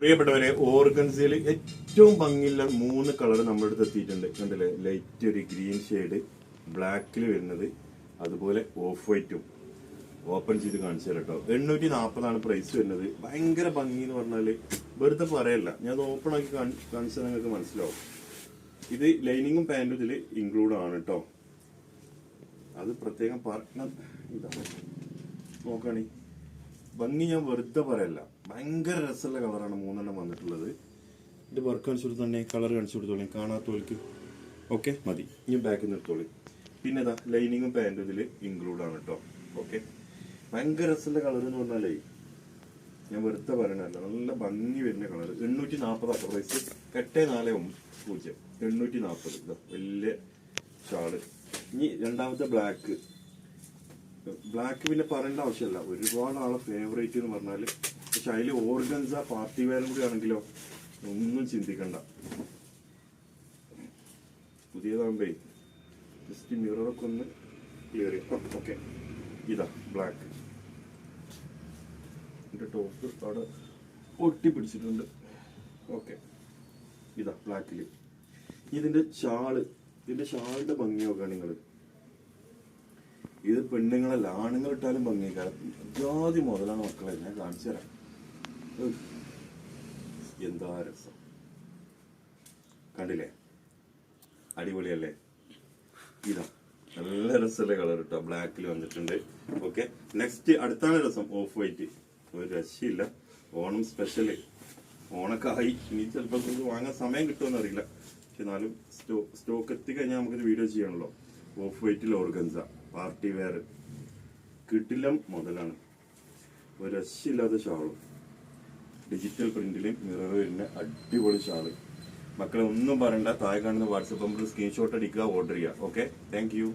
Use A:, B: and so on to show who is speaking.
A: പ്രിയപ്പെട്ടവരെ, ഓർഗൻസയിൽ ഏറ്റവും ഭംഗിയുള്ള 3 കളർ നമ്മുടെ അടുത്ത് എത്തിയിട്ടുണ്ട്. കണ്ടില്ലേ? ലൈറ്റ് ഒരു ഗ്രീൻ ഷെയ്ഡ്, ബ്ലാക്കിൽ വരുന്നത്, അതുപോലെ ഓഫ് വൈറ്റും. ഓപ്പൺ ചെയ്ത് കാണിച്ചു തരാം കേട്ടോ. 840 പ്രൈസ് വരുന്നത്. ഭയങ്കര ഭംഗി എന്ന് പറഞ്ഞാല് വെറുതെ പറയല്ല, ഞാൻ ഓപ്പൺ ആക്കി കാണിച്ചാൽ നിങ്ങൾക്ക് മനസ്സിലാവും. ഇത് ലൈനിങ്ങും പാൻറ്റും ഇതിൽ ഇൻക്ലൂഡ് ആണ് കേട്ടോ. അത് പ്രത്യേകം പറഞ്ഞ ഇതാണ്. നോക്കണി ഭംഗി ഞാൻ വെറുതെ പറയല്ല, ഭയങ്കര രസമുള്ള കളറാണ് 3 വന്നിട്ടുള്ളത്. ഇത് വർക്ക് കാണിച്ചു കൊടുത്തോളെ, കളർ കാണിച്ചു കൊടുത്തോളി, കാണാത്തോളിക്ക് ഓക്കെ മതി. ഇനി ബാക്കിൽ നിർത്തോളി. പിന്നെ ഇതാ ലൈനിങ്ങും പാൻറ്റും ഇതിൽ ഇൻക്ലൂഡ് ആണ് കേട്ടോ. ഓക്കെ, ഭയങ്കര രസമുള്ള കളർ എന്ന് പറഞ്ഞാലേ ഞാൻ വെറുതെ പറയണല്ല, നല്ല ഭംഗി വരുന്ന കളർ. 840 പ്രൈസ്. 8490 840. ഇതാ വലിയ ഷാള്. ഇനി രണ്ടാമത്തെ ബ്ലാക്ക്. പിന്നെ പറയേണ്ട ആവശ്യമല്ല, ഒരുപാട് ആളെ ഫേവറേറ്റ് എന്ന് പറഞ്ഞാല്. പക്ഷെ അതിൽ ഓർഗൻസ പാർട്ടി വെയറും കൂടി ആണെങ്കിലോ ഒന്നും ചിന്തിക്കണ്ട. പുതിയതാകുമ്പേ ജസ്റ്റ് മിററൊക്കെ ഒന്ന് ക്ലിയർ ചെയ്യാം. ഓക്കെ, ഇതാ ബ്ലാക്ക്. എൻ്റെ ടോപ്പ് അവിടെ ഒട്ടി പിടിച്ചിട്ടുണ്ട്. ഓക്കെ, ഇതാ ബ്ലാക്കില്. ഇതിന്റെ ഷാളിന്റെ ഭംഗി നോക്കുകയാണ് നിങ്ങൾ. ഇത് പെണ്ണുങ്ങളല്ല, ആണുങ്ങൾ ഇട്ടാലും ഭംഗിക്കാരം. ജാതി മുതലാണ് മക്കളെ, ഞാൻ കാണിച്ചു തരാം. എന്താ രസം, കണ്ടില്ലേ? അടിപൊളിയല്ലേ? ഇതാ നല്ല രസമുള്ള കളർ കേട്ടോ, ബ്ലാക്കിൽ വന്നിട്ടുണ്ട്. ഓക്കെ, നെക്സ്റ്റ് അടുത്താണ് രസം, ഓഫ് വൈറ്റ്. ഒരു രക്ഷയില്ല. ഓണം സ്പെഷ്യല്. ഓണൊക്കെ ആയി, ഇനി ചിലപ്പോൾ വാങ്ങാൻ സമയം കിട്ടുമെന്ന് അറിയില്ല. പക്ഷെ എന്നാലും സ്റ്റോക്ക് എത്തിക്കഴിഞ്ഞാൽ നമുക്കൊരു വീഡിയോ ചെയ്യണല്ലോ. ഓഫ് വൈറ്റിൽ ഓർഗൻസ പാർട്ടി വെയർ കിടിലം മുതലാണ്. ഒരു രക്ഷയില്ലാത്ത ഷാളും, ഡിജിറ്റൽ പ്രിന്റിലും മിറർ വരുന്ന അടിപൊളി ഷാള്. മക്കളെ ഒന്നും പറയണ്ട, താഴെ കാണുന്ന വാട്സപ്പ് നമ്പറിൽ സ്ക്രീൻഷോട്ട് അടിക്കുക, ഓർഡർ ചെയ്യുക. Okay, thank you.